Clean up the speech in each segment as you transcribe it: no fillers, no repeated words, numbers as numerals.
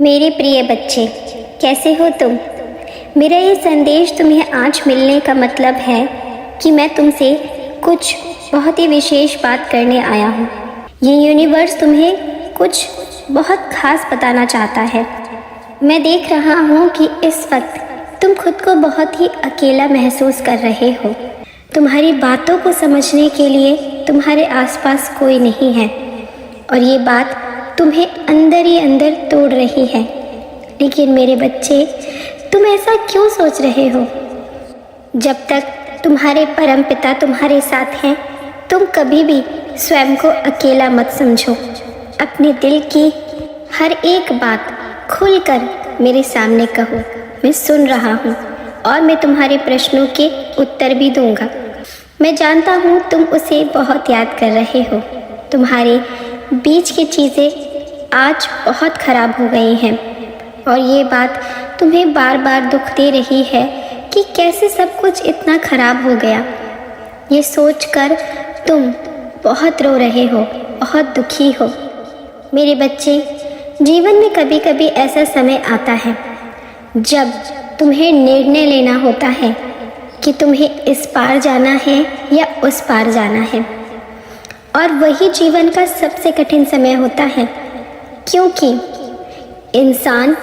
मेरे प्रिय बच्चे, कैसे हो तुम? मेरा ये संदेश तुम्हें आज मिलने का मतलब है कि मैं तुमसे कुछ बहुत ही विशेष बात करने आया हूँ। ये यूनिवर्स तुम्हें कुछ बहुत खास बताना चाहता है। मैं देख रहा हूँ कि इस वक्त तुम खुद को बहुत ही अकेला महसूस कर रहे हो। तुम्हारी बातों को समझने के लिए तुम्हारे आसपास कोई नहीं है और ये बात तुम्हें अंदर ही अंदर तोड़ रही है। लेकिन मेरे बच्चे, तुम ऐसा क्यों सोच रहे हो? जब तक तुम्हारे परमपिता तुम्हारे साथ हैं, तुम कभी भी स्वयं को अकेला मत समझो। अपने दिल की हर एक बात खुलकर मेरे सामने कहो। मैं सुन रहा हूँ और मैं तुम्हारे प्रश्नों के उत्तर भी दूंगा। मैं जानता हूँ तुम उसे बहुत याद कर रहे हो। तुम्हारे बीच की चीज़ें आज बहुत ख़राब हो गई हैं और ये बात तुम्हें बार बार दुख दे रही है कि कैसे सब कुछ इतना ख़राब हो गया। ये सोचकर तुम बहुत रो रहे हो, बहुत दुखी हो। मेरे बच्चे, जीवन में कभी कभी ऐसा समय आता है जब तुम्हें निर्णय लेना होता है कि तुम्हें इस पार जाना है या उस पार जाना है, और वही जीवन का सबसे कठिन समय होता है, क्योंकि इंसान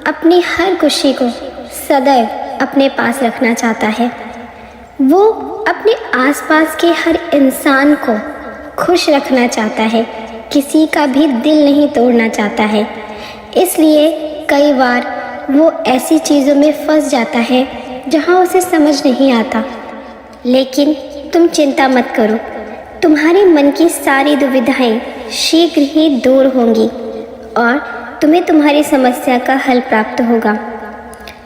अपनी हर खुशी को सदैव अपने पास रखना चाहता है। वो अपने आसपास के हर इंसान को खुश रखना चाहता है, किसी का भी दिल नहीं तोड़ना चाहता है। इसलिए कई बार वो ऐसी चीज़ों में फंस जाता है जहाँ उसे समझ नहीं आता। लेकिन तुम चिंता मत करो, तुम्हारे मन की सारी दुविधाएं शीघ्र ही दूर होंगी और तुम्हें तुम्हारी समस्या का हल प्राप्त होगा।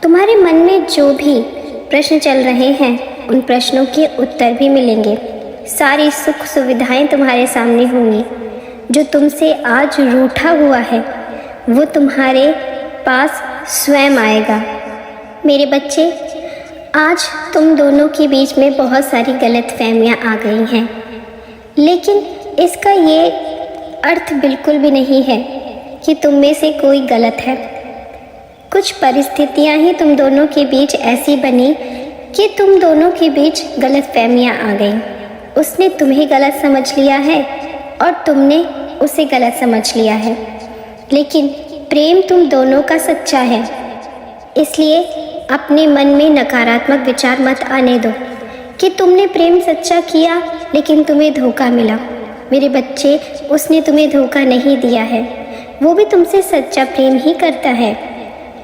तुम्हारे मन में जो भी प्रश्न चल रहे हैं, उन प्रश्नों के उत्तर भी मिलेंगे। सारी सुख सुविधाएं तुम्हारे सामने होंगी। जो तुमसे आज रूठा हुआ है, वो तुम्हारे पास स्वयं आएगा। मेरे बच्चे, आज तुम दोनों के बीच में बहुत सारी गलतफहमियां आ गई हैं, लेकिन इसका ये अर्थ बिल्कुल भी नहीं है कि तुम में से कोई गलत है। कुछ परिस्थितियां ही तुम दोनों के बीच ऐसी बनी कि तुम दोनों के बीच गलतफहमियां आ गई। उसने तुम्हें गलत समझ लिया है और तुमने उसे गलत समझ लिया है, लेकिन प्रेम तुम दोनों का सच्चा है। इसलिए अपने मन में नकारात्मक विचार मत आने दो कि तुमने प्रेम सच्चा किया लेकिन तुम्हें धोखा मिला। मेरे बच्चे, उसने तुम्हें धोखा नहीं दिया है। वो भी तुमसे सच्चा प्रेम ही करता है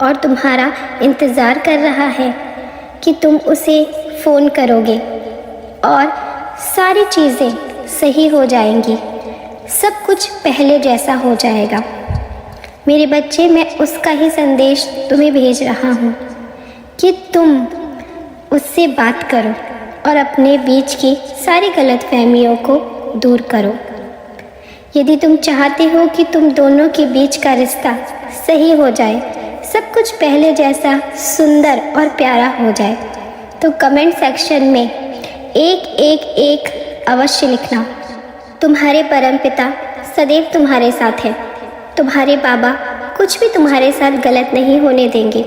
और तुम्हारा इंतज़ार कर रहा है कि तुम उसे फ़ोन करोगे और सारी चीज़ें सही हो जाएंगी। सब कुछ पहले जैसा हो जाएगा। मेरे बच्चे, मैं उसका ही संदेश तुम्हें भेज रहा हूँ कि तुम उससे बात करो और अपने बीच की सारी गलतफहमियों को दूर करो। यदि तुम चाहते हो कि तुम दोनों के बीच का रिश्ता सही हो जाए, सब कुछ पहले जैसा सुंदर और प्यारा हो जाए, तो कमेंट सेक्शन में 111 अवश्य लिखना। तुम्हारे परमपिता सदैव तुम्हारे साथ हैं। तुम्हारे बाबा कुछ भी तुम्हारे साथ गलत नहीं होने देंगे।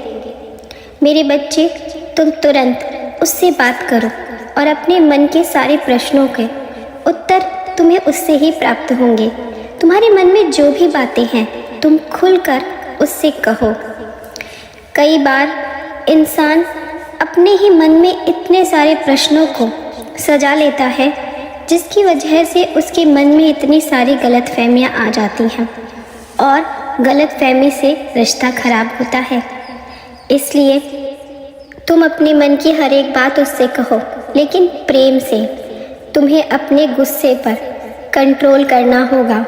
मेरे बच्चे, तुम तुरंत उससे बात करो और अपने मन के सारे प्रश्नों के उत्तर तुम्हें उससे ही प्राप्त होंगे। तुम्हारे मन में जो भी बातें हैं, तुम खुलकर उससे कहो। कई बार इंसान अपने ही मन में इतने सारे प्रश्नों को सजा लेता है, जिसकी वजह से उसके मन में इतनी सारी गलतफहमियां आ जाती हैं और गलतफहमी से रिश्ता खराब होता है। इसलिए तुम अपने मन की हर एक बात उससे कहो, लेकिन प्रेम से। तुम्हें अपने गुस्से पर कंट्रोल करना होगा।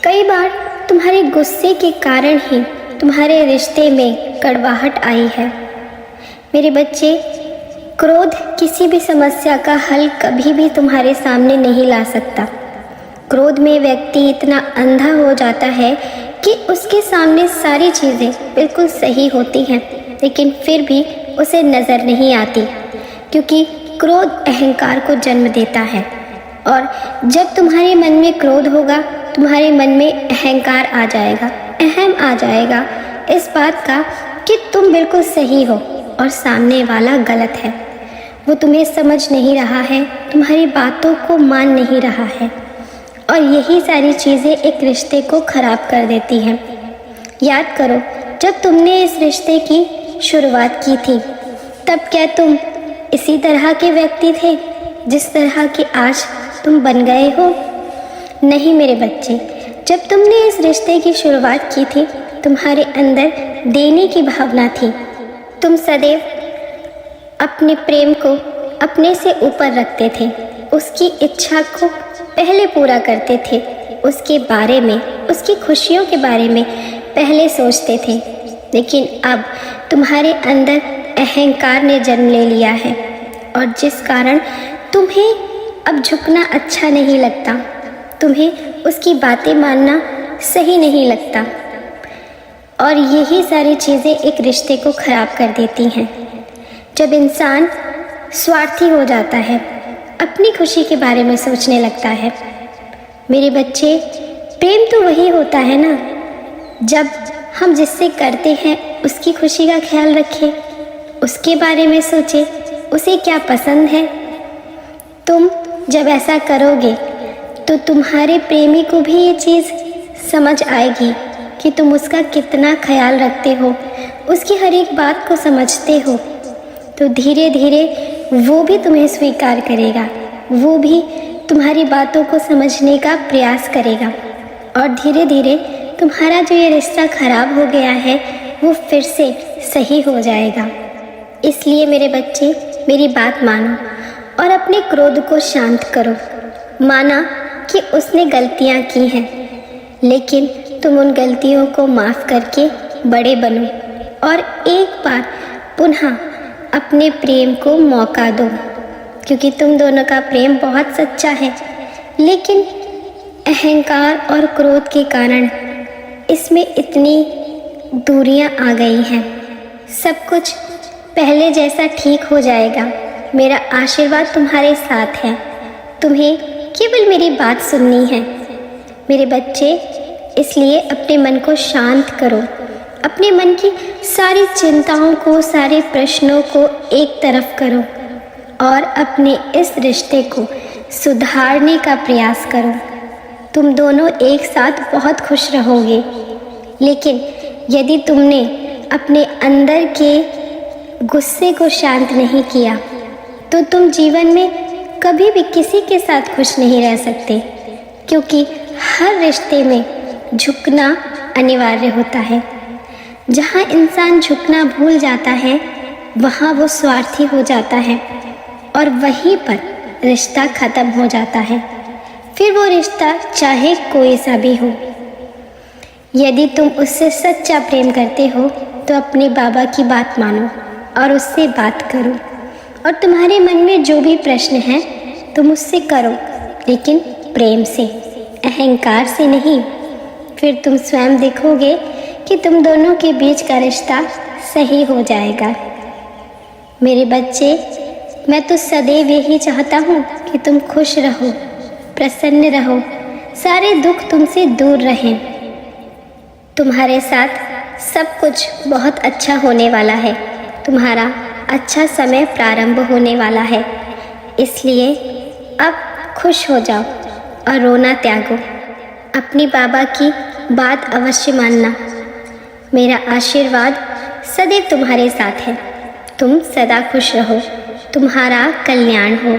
कई बार तुम्हारे गुस्से के कारण ही तुम्हारे रिश्ते में कड़वाहट आई है। मेरे बच्चे, क्रोध किसी भी समस्या का हल कभी भी तुम्हारे सामने नहीं ला सकता। क्रोध में व्यक्ति इतना अंधा हो जाता है कि उसके सामने सारी चीज़ें बिल्कुल सही होती हैं, लेकिन फिर भी उसे नज़र नहीं आती, क्योंकि क्रोध अहंकार को जन्म देता है। और जब तुम्हारे मन में क्रोध होगा, तुम्हारे मन में अहंकार आ जाएगा अहम आ जाएगा इस बात का कि तुम बिल्कुल सही हो और सामने वाला गलत है। वो तुम्हें समझ नहीं रहा है, तुम्हारी बातों को मान नहीं रहा है, और यही सारी चीज़ें एक रिश्ते को ख़राब कर देती हैं। याद करो, जब तुमने इस रिश्ते की शुरुआत की थी तब क्या तुम इसी तरह के व्यक्ति थे जिस तरह के आज तुम बन गए हो? नहीं मेरे बच्चे, जब तुमने इस रिश्ते की शुरुआत की थी तुम्हारे अंदर देने की भावना थी। तुम सदैव अपने प्रेम को अपने से ऊपर रखते थे, उसकी इच्छा को पहले पूरा करते थे, उसके बारे में, उसकी खुशियों के बारे में पहले सोचते थे। लेकिन अब तुम्हारे अंदर अहंकार ने जन्म ले लिया है और जिस कारण तुम्हें अब झुकना अच्छा नहीं लगता, तुम्हें उसकी बातें मानना सही नहीं लगता, और यही सारी चीज़ें एक रिश्ते को ख़राब कर देती हैं। जब इंसान स्वार्थी हो जाता है, अपनी खुशी के बारे में सोचने लगता है। मेरे बच्चे, प्रेम तो वही होता है ना जब हम जिससे करते हैं उसकी खुशी का ख्याल रखें, उसके बारे में सोचें, उसे क्या पसंद है। तुम जब ऐसा करोगे तो तुम्हारे प्रेमी को भी ये चीज़ समझ आएगी कि तुम उसका कितना ख्याल रखते हो, उसकी हर एक बात को समझते हो। तो धीरे धीरे वो भी तुम्हें स्वीकार करेगा, वो भी तुम्हारी बातों को समझने का प्रयास करेगा, और धीरे धीरे तुम्हारा जो ये रिश्ता ख़राब हो गया है वो फिर से सही हो जाएगा। इसलिए मेरे बच्चे, मेरी बात मानो और अपने क्रोध को शांत करो। माना कि उसने गलतियाँ की हैं, लेकिन तुम उन गलतियों को माफ़ करके बड़े बनो और एक बार पुनः अपने प्रेम को मौका दो, क्योंकि तुम दोनों का प्रेम बहुत सच्चा है। लेकिन अहंकार और क्रोध के कारण इसमें इतनी दूरियां आ गई हैं। सब कुछ पहले जैसा ठीक हो जाएगा। मेरा आशीर्वाद तुम्हारे साथ है, तुम्हें केवल मेरी बात सुननी है मेरे बच्चे। इसलिए अपने मन को शांत करो, अपने मन की सारी चिंताओं को, सारे प्रश्नों को एक तरफ करो और अपने इस रिश्ते को सुधारने का प्रयास करो। तुम दोनों एक साथ बहुत खुश रहोगे। लेकिन यदि तुमने अपने अंदर के गुस्से को शांत नहीं किया तो तुम जीवन में कभी भी किसी के साथ खुश नहीं रह सकते, क्योंकि हर रिश्ते में झुकना अनिवार्य होता है। जहाँ इंसान झुकना भूल जाता है वहाँ वो स्वार्थी हो जाता है और वहीं पर रिश्ता ख़त्म हो जाता है। फिर वो रिश्ता चाहे कोई सा भी हो। यदि तुम उससे सच्चा प्रेम करते हो तो अपने बाबा की बात मानो और उससे बात करो, और तुम्हारे मन में जो भी प्रश्न है तुम उससे करो, लेकिन प्रेम से, अहंकार से नहीं। फिर तुम स्वयं देखोगे कि तुम दोनों के बीच का रिश्ता सही हो जाएगा। मेरे बच्चे, मैं तो सदैव यही चाहता हूँ कि तुम खुश रहो, प्रसन्न रहो, सारे दुख तुमसे दूर रहें। तुम्हारे साथ सब कुछ बहुत अच्छा होने वाला है, तुम्हारा अच्छा समय प्रारंभ होने वाला है। इसलिए अब खुश हो जाओ और रोना त्यागो। अपनी बाबा की बात अवश्य मानना। मेरा आशीर्वाद सदैव तुम्हारे साथ है। तुम सदा खुश रहो, तुम्हारा कल्याण हो।